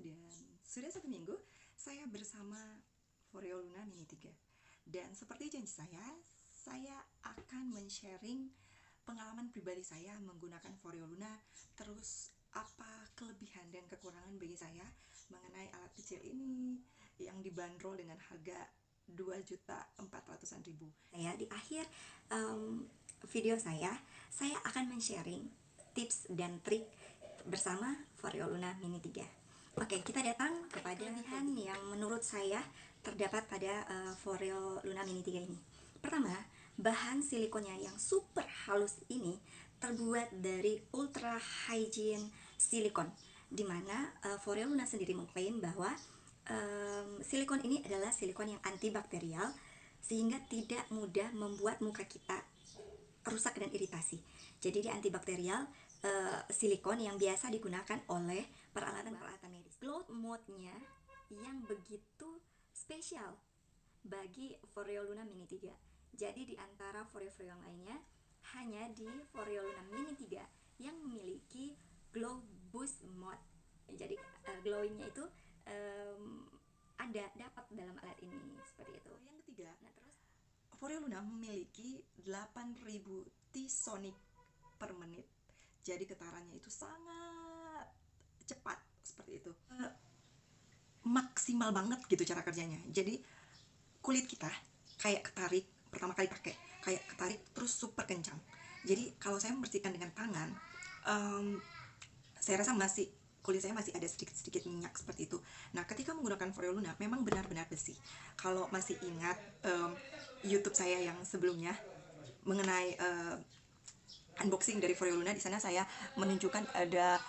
dan sudah 1 minggu saya bersama Foreo Luna Mini 3. Dan seperti janji saya akan men-sharing pengalaman pribadi saya menggunakan Foreo Luna, terus apa kelebihan dan kekurangan bagi saya mengenai alat kecil ini yang dibanderol dengan harga 2.400.000. Di akhir video saya akan men-sharing tips dan trik bersama Foreo Luna Mini 3. Oke, kita datang kepada kelebihan yang menurut saya terdapat pada Foreo Luna Mini 3 ini. Pertama, bahan silikonnya yang super halus ini terbuat dari ultra hygiene silikon, dimana Foreo Luna sendiri mengklaim bahwa silikon ini adalah silikon yang antibakterial sehingga tidak mudah membuat muka kita rusak dan iritasi. Jadi dia antibakterial silikon yang biasa digunakan oleh peralatan-peralatan medis. Cloud mode-nya yang begitu spesial bagi Foreo Luna Mini 3. Jadi di antara Foreo-Foreo yang lainnya, hanya di Foreo Luna Mini 3 yang memiliki glow boost mode. Jadi glowingnya itu dapat dalam alat ini, seperti itu. Yang ketiga, Foreo Luna memiliki 8.000 T-sonic per menit. Jadi getarannya itu sangat cepat, seperti itu. Maksimal banget gitu cara kerjanya. Jadi kulit kita kayak ketarik pertama kali pakai, kayak ketarik terus super kencang. Jadi kalau saya membersihkan dengan tangan, saya rasa kulit saya masih ada sedikit-sedikit minyak seperti itu. Nah, ketika menggunakan Foreo Luna memang benar-benar bersih. Kalau masih ingat YouTube saya yang sebelumnya mengenai unboxing dari Foreo Luna, di sana saya menunjukkan ada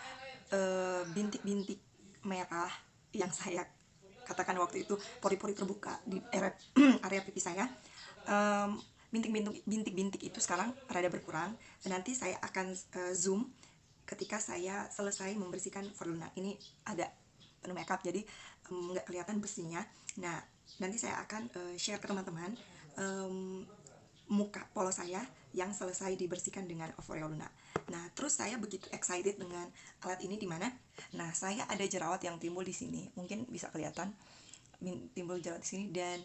bintik-bintik merah yang saya katakan waktu itu pori-pori terbuka di area pipi saya. Bintik-bintik itu sekarang rada berkurang. Nanti saya akan zoom ketika saya selesai membersihkan Foreo Luna. Ini ada penuh makeup jadi nggak kelihatan bersihnya. Nah, nanti saya akan share ke teman-teman muka polos saya yang selesai dibersihkan dengan Foreo Luna. Nah, terus saya begitu excited dengan alat ini, dimana saya ada jerawat yang timbul di sini, mungkin bisa kelihatan timbul jerawat di sini, dan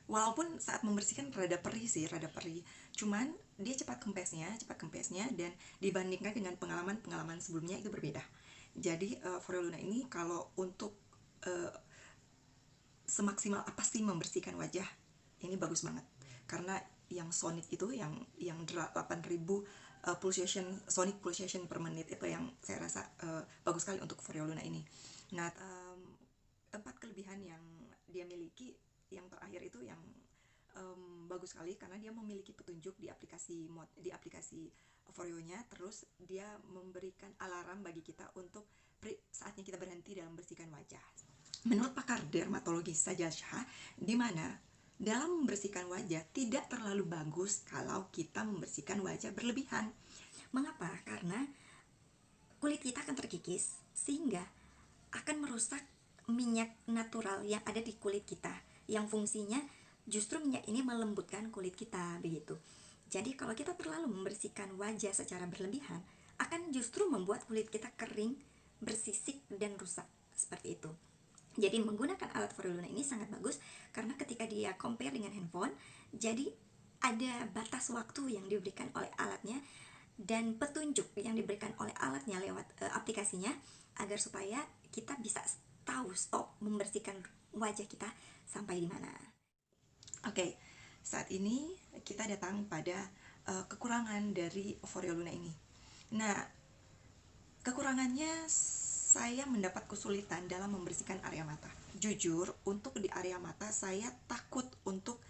walaupun saat membersihkan rada perih, cuman dia cepat kempesnya, dan dibandingkan dengan pengalaman sebelumnya itu berbeda. Jadi Foreo Luna ini kalau untuk semaksimal apa sih membersihkan wajah, ini bagus banget. Karena yang sonic itu yang 8.000 sonic pulsation per menit itu yang saya rasa bagus sekali untuk Foreo Luna ini. Nah, 4 kelebihan yang dia miliki yang terakhir itu yang bagus sekali, karena dia memiliki petunjuk di aplikasi Foreo-nya. Terus dia memberikan alarm bagi kita untuk saatnya kita berhenti dalam membersihkan wajah. Menurut pakar dermatologi Sajal Shah, di mana dalam membersihkan wajah tidak terlalu bagus kalau kita membersihkan wajah berlebihan. Mengapa? Karena kulit kita akan terkikis sehingga akan merusak minyak natural yang ada di kulit kita, yang fungsinya justru minyak ini melembutkan kulit kita, begitu. Jadi kalau kita terlalu membersihkan wajah secara berlebihan, akan justru membuat kulit kita kering, bersisik, dan rusak, seperti itu. Jadi menggunakan alat Foreo Luna ini sangat bagus karena ketika dia compare dengan handphone, jadi ada batas waktu yang diberikan oleh alatnya dan petunjuk yang diberikan oleh alatnya lewat aplikasinya, agar supaya kita bisa tahu stop membersihkan wajah kita sampai di mana. Oke, saat ini kita datang pada kekurangan dari Foreo Luna ini. Nah, kekurangannya saya mendapat kesulitan dalam membersihkan area mata. Jujur, untuk di area mata saya takut untuk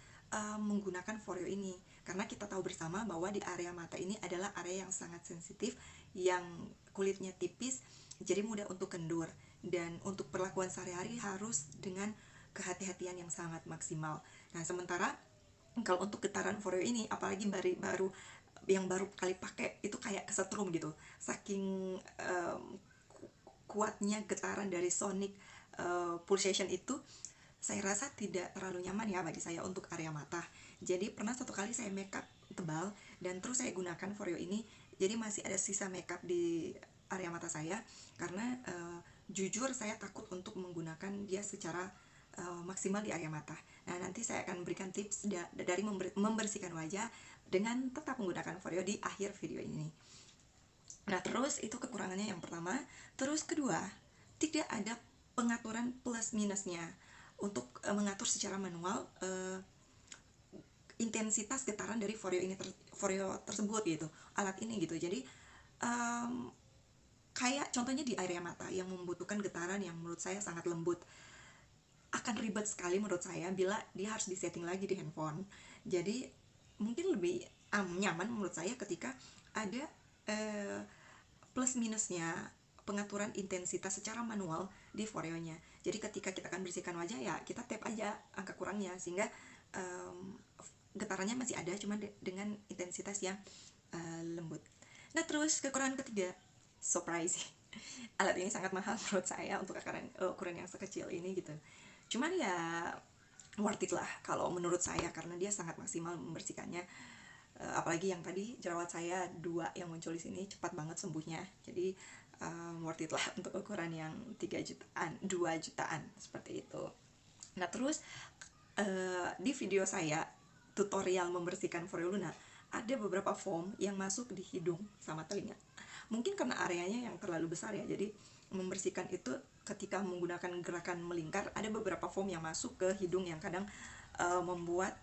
menggunakan Foreo ini, karena kita tahu bersama bahwa di area mata ini adalah area yang sangat sensitif, yang kulitnya tipis, jadi mudah untuk kendur, dan untuk perlakuan sehari-hari harus dengan kehati-hatian yang sangat maksimal. Nah, sementara kalau untuk getaran Foreo ini, apalagi baru kali pakai, itu kayak kesetrum gitu, saking kuatnya getaran dari sonic pulsation itu. Saya rasa tidak terlalu nyaman ya bagi saya untuk area mata. Jadi pernah satu kali saya makeup tebal dan terus saya gunakan Foreo ini, jadi masih ada sisa makeup di area mata saya, karena jujur saya takut untuk menggunakan dia secara maksimal di area mata. Nah, nanti saya akan berikan tips dari membersihkan wajah dengan tetap menggunakan Foreo di akhir video ini. Nah, terus itu kekurangannya yang pertama. Terus kedua, tidak ada pengaturan plus minusnya untuk mengatur secara manual intensitas getaran dari Foreo tersebut gitu, alat ini gitu. Jadi kayak contohnya di area mata yang membutuhkan getaran yang menurut saya sangat lembut, akan ribet sekali menurut saya bila dia harus disetting lagi di handphone. Jadi mungkin lebih nyaman menurut saya ketika ada plus minusnya pengaturan intensitas secara manual di Foreonya. Jadi ketika kita akan bersihkan wajah, ya kita tap aja angka kurangnya sehingga getarannya masih ada, cuma dengan intensitas yang lembut. Nah, terus kekurangan ketiga, surprise. Alat ini sangat mahal menurut saya untuk ukuran yang sekecil ini gitu. Cuman ya worth it lah kalau menurut saya, karena dia sangat maksimal membersihkannya. Apalagi yang tadi jerawat saya 2 yang muncul di sini cepat banget sembuhnya. Jadi worth it lah untuk ukuran yang 3 jutaan, 2 jutaan seperti itu. Nah, terus di video saya tutorial membersihkan Foreo Luna ada beberapa foam yang masuk di hidung sama telinga. Mungkin karena areanya yang terlalu besar ya, jadi membersihkan itu ketika menggunakan gerakan melingkar, ada beberapa foam yang masuk ke hidung yang kadang membuat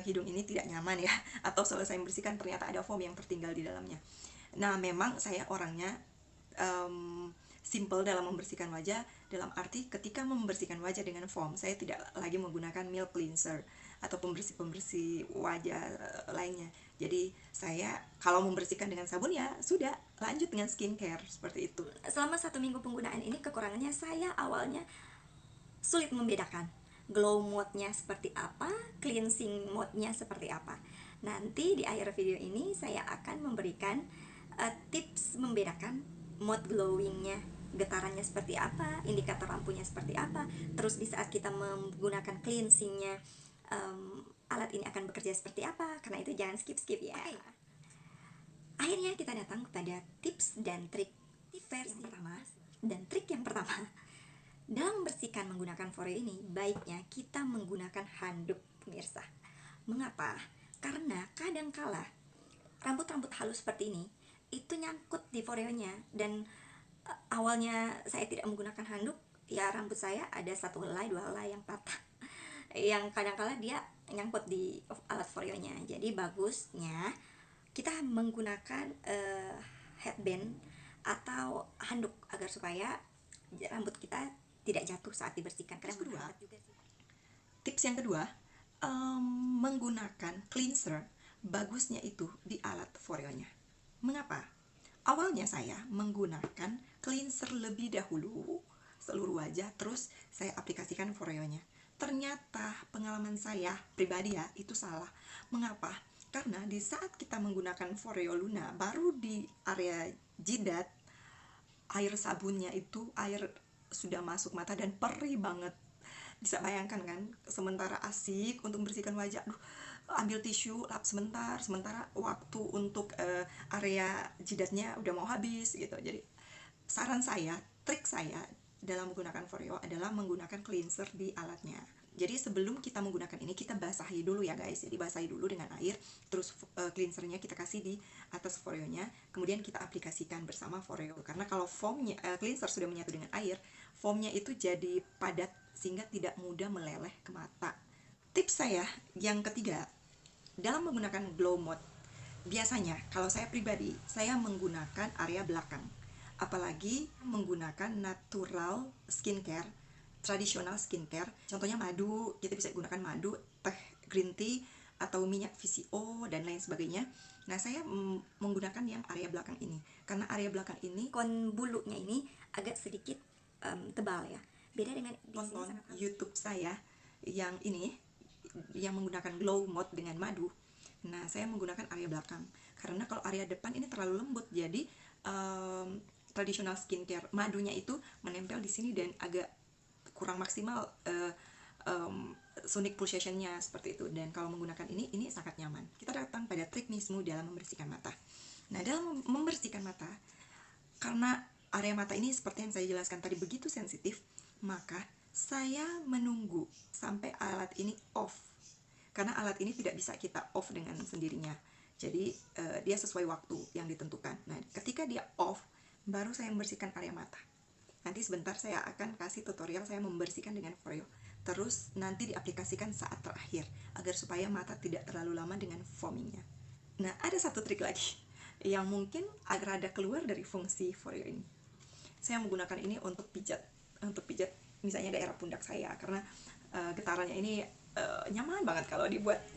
hidung ini tidak nyaman ya, atau selesai membersihkan ternyata ada foam yang tertinggal di dalamnya. Nah, memang saya orangnya simple dalam membersihkan wajah, dalam arti ketika membersihkan wajah dengan foam, saya tidak lagi menggunakan milk cleanser atau pembersih wajah lainnya. Jadi saya kalau membersihkan dengan sabun, ya sudah lanjut dengan skincare seperti itu. Selama 1 minggu penggunaan ini, kekurangannya saya awalnya sulit membedakan glow mode-nya seperti apa, cleansing mode-nya seperti apa. Nanti di akhir video ini saya akan memberikan tips membedakan mode glowingnya, getarannya seperti apa, indikator lampunya seperti apa, terus di saat kita menggunakan cleansingnya alat ini akan bekerja seperti apa. Karena itu jangan skip ya. Akhirnya kita datang kepada tips dan trik versi pertama. Dan trik yang pertama, dalam membersihkan menggunakan Foreo ini, baiknya kita menggunakan handuk, pemirsa. Mengapa? Karena kadangkala rambut-rambut halus seperti ini itu nyangkut di Foreonya, dan awalnya saya tidak menggunakan handuk, ya rambut saya ada 1 helai 2 helai yang patah, yang kadangkala dia nyangkut di alat Foreonya. Jadi bagusnya kita menggunakan headband atau handuk agar supaya rambut kita tidak jatuh saat dibersihkan. Terus tips yang kedua, menggunakan cleanser bagusnya itu di alat Foreonya. Mengapa? Awalnya saya menggunakan cleanser lebih dahulu seluruh wajah, terus saya aplikasikan Foreonya. Ternyata pengalaman saya pribadi ya, itu salah. Mengapa? Karena di saat kita menggunakan Foreo Luna baru di area jidat, air sabunnya itu air sudah masuk mata dan perih banget. Bisa bayangkan kan, sementara asik untuk membersihkan wajah, ambil tisu lap sementara waktu untuk area jidatnya udah mau habis gitu. Jadi saran saya, trik saya dalam menggunakan Foreo adalah menggunakan cleanser di alatnya. Jadi sebelum kita menggunakan ini, kita basahi dulu ya guys. Jadi basahi dulu dengan air, terus cleansernya kita kasih di atas Foreonya, kemudian kita aplikasikan bersama Foreo. Karena kalau foamnya, cleanser sudah menyatu dengan air, foamnya itu jadi padat sehingga tidak mudah meleleh ke mata. Tips saya yang ketiga, dalam menggunakan glow mode, biasanya kalau saya pribadi, saya menggunakan area belakang. Apalagi menggunakan natural skincare, tradisional skincare, contohnya madu, kita bisa gunakan madu, teh green tea, atau minyak VCO dan lain sebagainya. Nah, saya menggunakan yang area belakang ini, karena area belakang ini kon bulunya ini agak sedikit tebal ya. Beda dengan tonton YouTube saya yang ini, yang menggunakan glow mode dengan madu. Nah, saya menggunakan area belakang, karena kalau area depan ini terlalu lembut, jadi tradisional skincare madunya itu menempel di sini dan agak kurang maksimal sonic pulsationnya seperti itu. Dan kalau menggunakan ini sangat nyaman. Kita datang pada trik Mismu dalam membersihkan mata. Nah, dalam membersihkan mata, karena area mata ini seperti yang saya jelaskan tadi begitu sensitif, maka saya menunggu sampai alat ini off, karena alat ini tidak bisa kita off dengan sendirinya. Jadi dia sesuai waktu yang ditentukan. Nah, ketika dia off, baru saya membersihkan area mata. Nanti sebentar saya akan kasih tutorial saya membersihkan dengan Foreo. Terus nanti diaplikasikan saat terakhir, agar supaya mata tidak terlalu lama dengan foamingnya. Nah, ada satu trik lagi yang mungkin agak rada keluar dari fungsi Foreo ini. Saya menggunakan ini untuk pijat misalnya daerah pundak saya, karena getarannya ini nyaman banget kalau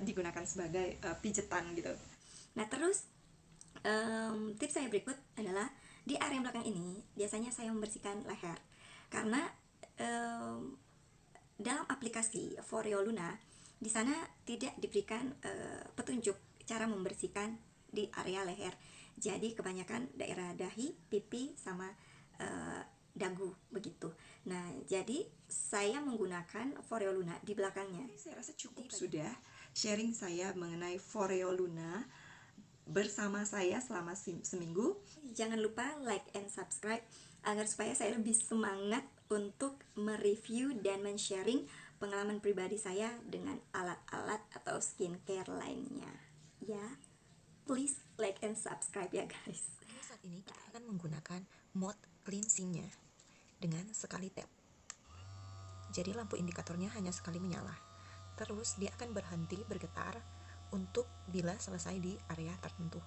digunakan sebagai pijetan gitu. Nah, terus tips saya berikut adalah di area belakang ini biasanya saya membersihkan leher, karena dalam aplikasi Foreo Luna di sana tidak diberikan petunjuk cara membersihkan di area leher. Jadi kebanyakan daerah dahi, pipi, sama dagu begitu. Nah, jadi saya menggunakan Foreo Luna di belakangnya. Saya rasa cukup sudah sharing saya mengenai Foreo Luna bersama saya selama seminggu. Jangan lupa like and subscribe agar supaya saya lebih semangat untuk mereview dan men-sharing pengalaman pribadi saya dengan alat-alat atau skincare lainnya. Ya, please like and subscribe ya guys. Saat ini kita akan menggunakan mode cleansingnya dengan sekali tap. Jadi lampu indikatornya hanya sekali menyala. Terus dia akan berhenti bergetar untuk bila selesai di area tertentu.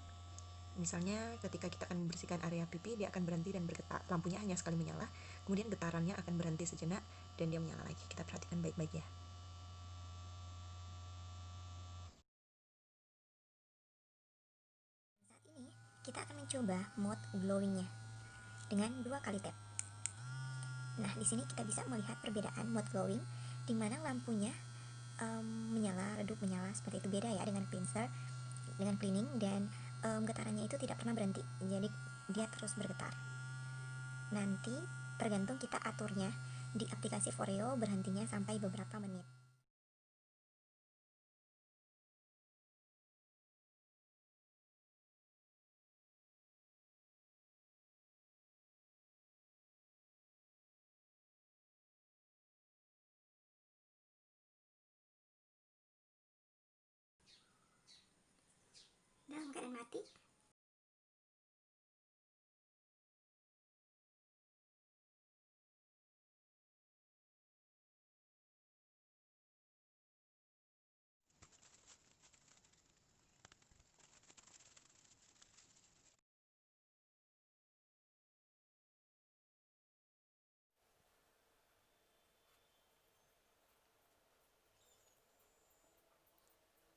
Misalnya ketika kita akan membersihkan area pipi, dia akan berhenti dan bergetar. Lampunya hanya sekali menyala, kemudian getarannya akan berhenti sejenak dan dia menyala lagi. Kita perhatikan baik-baik ya. Saat ini kita akan mencoba mode glowingnya dengan 2 kali tap. Nah, di sini kita bisa melihat perbedaan mode glowing, di mana lampunya menyala, redup, menyala seperti itu. Beda ya dengan cleanser, dengan cleaning, dan getarannya itu tidak pernah berhenti, jadi dia terus bergetar. Nanti tergantung kita aturnya di aplikasi Foreo, berhentinya sampai beberapa menit. Dalam keadaan mati,